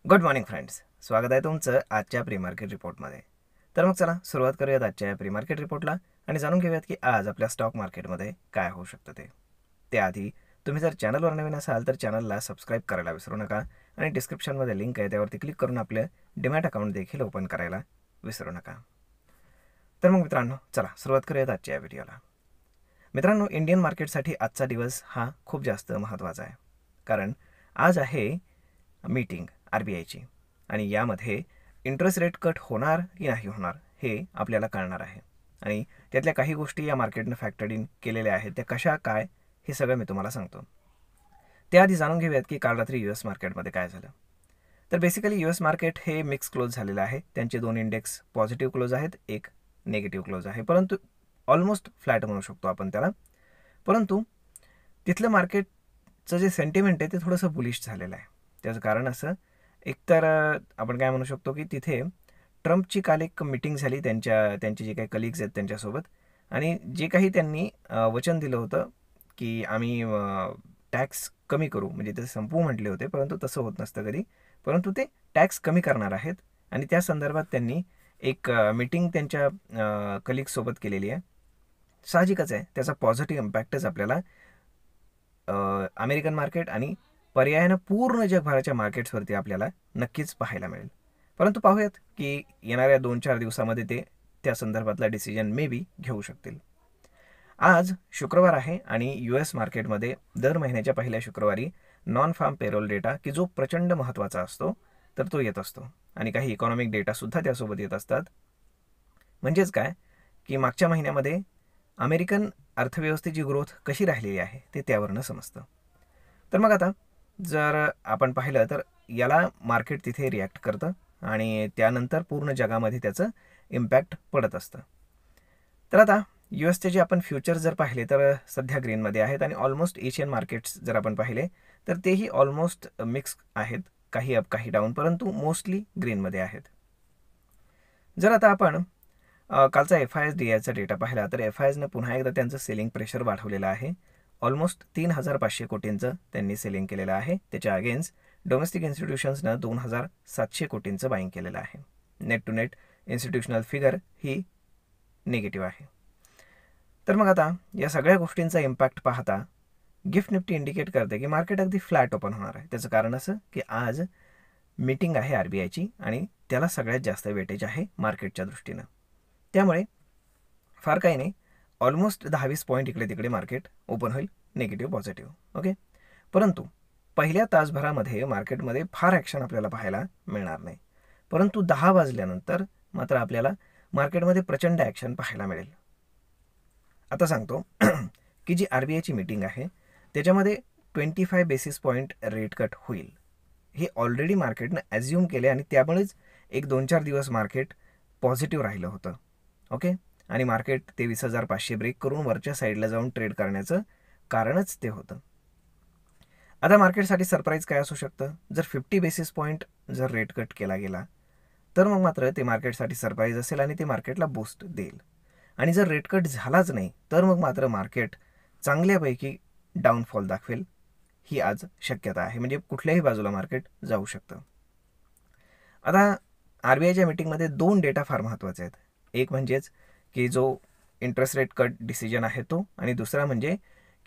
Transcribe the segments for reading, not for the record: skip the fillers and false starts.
Good morning friends, स्वागत आहे तुमचं आजच्या प्री मार्केट रिपोर्टमध्ये. तर मग चला सुरुवात करूयात आजच्या या प्री मार्केट रिपोर्टला आणि जाणून घेऊयात की आज आपल्या स्टॉक मार्केटमध्ये काय होऊ शकतं ते. त्याआधी तुम्ही जर चॅनलवर नवीन असाल तर चॅनलला सबस्क्राईब करायला विसरू नका आणि डिस्क्रिप्शनमध्ये लिंक आहे त्यावरती क्लिक करून आपलं डीमॅट अकाउंट देखील ओपन करायला विसरू नका. तर मग मित्रांनो, चला सुरुवात करूयात आजच्या या व्हिडिओला. मित्रांनो, इंडियन मार्केटसाठी आजचा दिवस हा खूप जास्त महत्त्वाचा आहे, कारण आज आहे मीटिंग RBIची आणि यामध्ये इंटरेस्ट रेट कट होणार की नाही होणार हे आपल्याला कळणार आहे. आणि त्यातल्या काही गोष्टी या मार्केटनं फॅक्टर्ड इन केलेल्या आहेत, त्या कशा काय हे सगळं मी तुम्हाला सांगतो. त्याआधी जाणून घेऊयात की काल रात्री US मार्केटमध्ये काय झालं. तर बेसिकली US मार्केट हे मिक्स क्लोज झालेलं आहे. त्यांचे दोन इंडेक्स पॉझिटिव्ह क्लोज आहेत, एक निगेटिव्ह क्लोज आहे, परंतु ऑलमोस्ट फ्लॅट म्हणू शकतो आपण त्याला. परंतु तिथलं मार्केटचं जे सेंटिमेंट आहे ते थोडंसं बुलिश झालेलं आहे. त्याचं कारण असं, एकतर आपण काय म्हणू शकतो की तिथे ट्रम्पची काल एक मीटिंग झाली त्यांचे जे काही कलिग्स आहेत त्यांच्यासोबत, आणि जे काही त्यांनी वचन दिलं होतं की आम्ही टॅक्स कमी करू, म्हणजे ते संपवू म्हटले होते, परंतु तसं होत नसतं कधी. परंतु ते टॅक्स कमी करणार आहेत आणि त्या संदर्भात त्यांनी एक मीटिंग त्यांच्या कलिग्ससोबत केलेली आहे. साहजिकच आहे, त्याचा पॉझिटिव्ह इम्पॅक्टच आपल्याला अमेरिकन मार्केट आणि पर्यायानं पूर्ण जगभराच्या मार्केट्सवरती आपल्याला नक्कीच पाहायला मिळेल. परंतु पाहूयात की येणाऱ्या 2-4 दिवसामध्ये ते त्या संदर्भातला डिसिजन मे बी घेऊ शकतील. आज शुक्रवार आहे आणि US मार्केटमध्ये दर महिन्याच्या पहिल्या शुक्रवारी नॉन फार्म पेरोल डेटा, की जो प्रचंड महत्त्वाचा असतो, तर तो येत असतो आणि काही इकॉनॉमिक डेटासुद्धा त्यासोबत येत असतात. म्हणजेच काय की मागच्या महिन्यामध्ये अमेरिकन अर्थव्यवस्थेची ग्रोथ कशी राहिलेली आहे ते त्यावरनं समजतं. तर मग आता जर आपण पाहिलं तर याला मार्केट तिथे रिॲक्ट करतं आणि त्यानंतर पूर्ण जगामध्ये त्याचं इम्पॅक्ट पडत असतं. तर आता USचे जे आपण फ्युचर्स जर पाहिले तर सध्या ग्रीनमध्ये आहेत आणि ऑलमोस्ट एशियन मार्केट्स जर आपण पाहिले तर तेही ऑलमोस्ट मिक्स आहेत, काही अप काही डाऊन, परंतु मोस्टली ग्रीनमध्ये आहेत. जर आता आपण कालचा FIS DIचा डेटा पाहिला तर FISनं पुन्हा एकदा त्यांचं सेलिंग प्रेशर वाढवलेलं आहे. ऑलमोस्ट 3,500 कोटींचं त्यांनी सेलिंग केलेलं आहे. त्याच्या अगेन्स्ट डोमेस्टिक इन्स्टिट्यूशन्सनं 2,700 कोटींचं बाईंग केलेलं आहे. Net to net institutional figure ही निगेटिव्ह आहे. तर मग आता या सगळ्या गोष्टींचा इम्पॅक्ट पाहता गिफ्ट निफ्टी इंडिकेट करते की मार्केट अगदी फ्लॅट ओपन होणार आहे. त्याचं कारण असं की आज मीटिंग आहे RBIची आणि त्याला सगळ्यात जास्त वेटेज आहे मार्केटच्या दृष्टीनं. त्यामुळे फार काही नाही, ऑलमोस्ट 10-20 पॉईंट इकडे तिकडे मार्केट ओपन होईल, निगेटिव्ह पॉझिटिव्ह. ओके. परंतु पहिल्या तासभरामध्ये मार्केटमध्ये फार ॲक्शन आपल्याला पाहायला मिळणार नाही, परंतु 10 वाजल्यानंतर मात्र आपल्याला मार्केटमध्ये प्रचंड ॲक्शन पाहायला मिळेल. आता सांगतो की जी RBIची मीटिंग आहे त्याच्यामध्ये 25 बेसिस पॉईंट रेट कट होईल, हे ऑलरेडी मार्केटनं ॲझ्युम केले आणि त्यामुळेच एक 2-4 दिवस मार्केट पॉझिटिव्ह राहिलं होतं. ओके. आणि मार्केट 23,500 ब्रेक करून वरच्या साईडला जाऊन ट्रेड करण्याचं कारणच ते होतं. आता मार्केटसाठी सरप्राईज काय असू शकतं, जर 50 बेसिस पॉईंट जर रेट कट केला गेला तर मग मात्र ते मार्केटसाठी सरप्राईज असेल आणि ते मार्केटला बूस्ट देईल. आणि जर रेट कट झालाच नाही तर मग मात्र मार्केट चांगल्यापैकी डाऊनफॉल दाखवेल, ही आज शक्यता आहे. म्हणजे कुठल्याही बाजूला मार्केट जाऊ शकतं. आता RBIच्या मीटिंगमध्ये 2 डेटा फार महत्त्वाचे आहेत. एक म्हणजेच की जो इंटरेस्ट रेट कट डिसिजन आहे तो, आणि दुसरा म्हणजे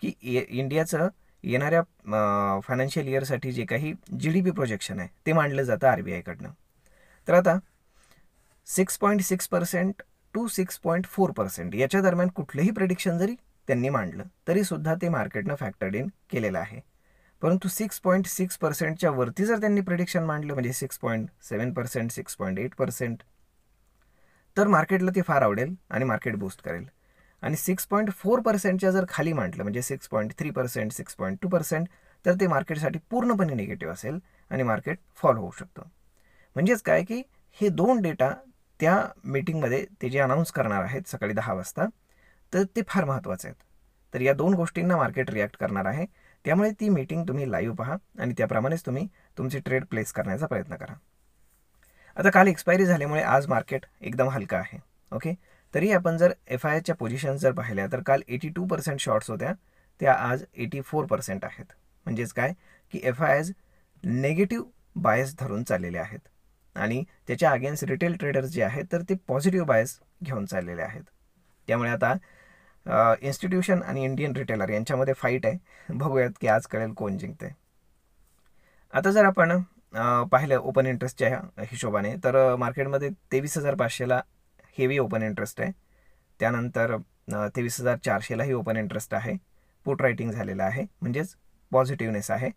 की इंडियाचं येणाऱ्या फायनान्शियल इयरसाठी जे काही GDP प्रोजेक्शन आहे ते मांडलं जातं RBIकडनं. तर आता 6.6% टू 6.4% याच्या दरम्यान कुठलंही प्रेडिक्शन जरी त्यांनी मांडलं तरीसुद्धा ते मार्केटनं फॅक्टर्ड इन केलेलं आहे. परंतु 6.6%च्या वरती जर त्यांनी प्रेडिक्शन मांडलं, म्हणजे 6.7%, 6.8%, तर मार्केटला ते फार आवडेल आणि मार्केट बूस्ट करेल. आणि 6.4%च्या जर खाली मांडलं, म्हणजे 6.3%, 6.2%, तर ते मार्केटसाठी पूर्णपणे निगेटिव्ह असेल आणि मार्केट फॉल होऊ शकतं. म्हणजेच काय की हे 2 डेटा त्या मीटिंगमध्ये ते जे अनाऊन्स करणार आहेत सकाळी 10 वाजता, तर ते फार महत्त्वाचे आहेत. तर या 2 गोष्टींना मार्केट रिॲक्ट करणार आहे. त्यामुळे ती मीटिंग तुम्ही लाईव्ह पहा आणि त्याप्रमाणेच तुम्ही तुमची ट्रेड प्लेस करण्याचा प्रयत्न करा. आता काल एक्सपायरी झाल्यामुळे आज मार्केट एकदम हलका आहे. ओके. तरी आपण जर FISच्या पोझिशन्स जर पाहिल्या तर काल 82% शॉर्ट्स होत्या, त्या आज 84% आहेत. म्हणजेच काय की FIS नेगेटिव्ह बायस धरून चाललेले आहेत आणि त्याच्या अगेन्स्ट रिटेल ट्रेडर्स जे आहेत तर ते पॉझिटिव्ह बायस घेऊन चाललेले आहेत. त्यामुळे आता इन्स्टिट्यूशन आणि इंडियन रिटेलर यांच्यामध्ये फाईट आहे. बघूयात की आज कळेल कोण जिंकते. आता जर आपण पाहिलं ओपन इंटरेस्टच्या हिशोबाने तर मार्केटमध्ये 23,500ला हेवी ओपन इंटरेस्ट आहे. त्यानंतर 23,400लाही ओपन इंटरेस्ट आहे. पुट रायटिंग झालेलं आहे, म्हणजेच पॉझिटिव्हनेस आहे.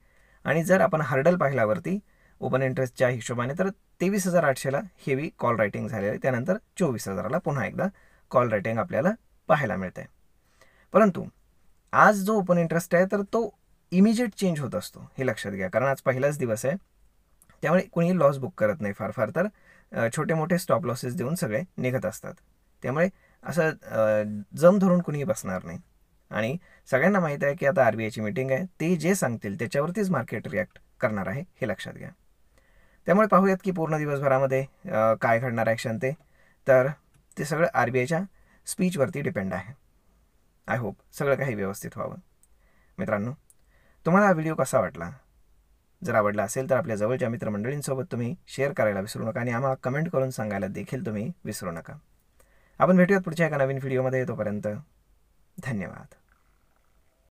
आणि जर आपण हर्डल पाहिल्यावरती ओपन इंटरेस्टच्या हिशोबाने तर 23,800ला हेवी कॉल रायटिंग झालेलं आहे. त्यानंतर 24,000ला पुन्हा एकदा कॉल रायटिंग आपल्याला पाहायला मिळते. परंतु आज जो ओपन इंटरेस्ट आहे तर तो इमिजिएट चेंज होत असतो, हे लक्षात घ्या. कारण आज पहिलाच दिवस आहे, त्यामुळे कुणीही लॉस बुक करत नाही. फार तर छोटे मोठे स्टॉप लॉसेस देऊन सगळे निघत असतात. त्यामुळे असं जम धरून कुणीही बसणार नाही. आणि सगळ्यांना माहीत आहे की आता RBIची मीटिंग आहे, ते जे सांगतील त्याच्यावरतीच मार्केट रिॲक्ट करणार आहे, हे लक्षात घ्या. त्यामुळे पाहूयात की पूर्ण दिवसभरामध्ये काय घडणार ॲक्शन तर ते सगळं RBIच्या स्पीचवरती डिपेंड आहे. आय होप सगळं काही व्यवस्थित व्हावं. मित्रांनो, तुम्हाला हा व्हिडिओ कसा वाटला? जर आवडला असेल तर आपल्या जवळच्या मित्रमंडळींसोबत तुम्ही शेअर करायला विसरू नका आणि आम्हाला कमेंट करून सांगायला देखील तुम्ही विसरू नका. आपण भेटूयात पुढच्या एका नवीन व्हिडिओमध्ये. तोपर्यंत धन्यवाद.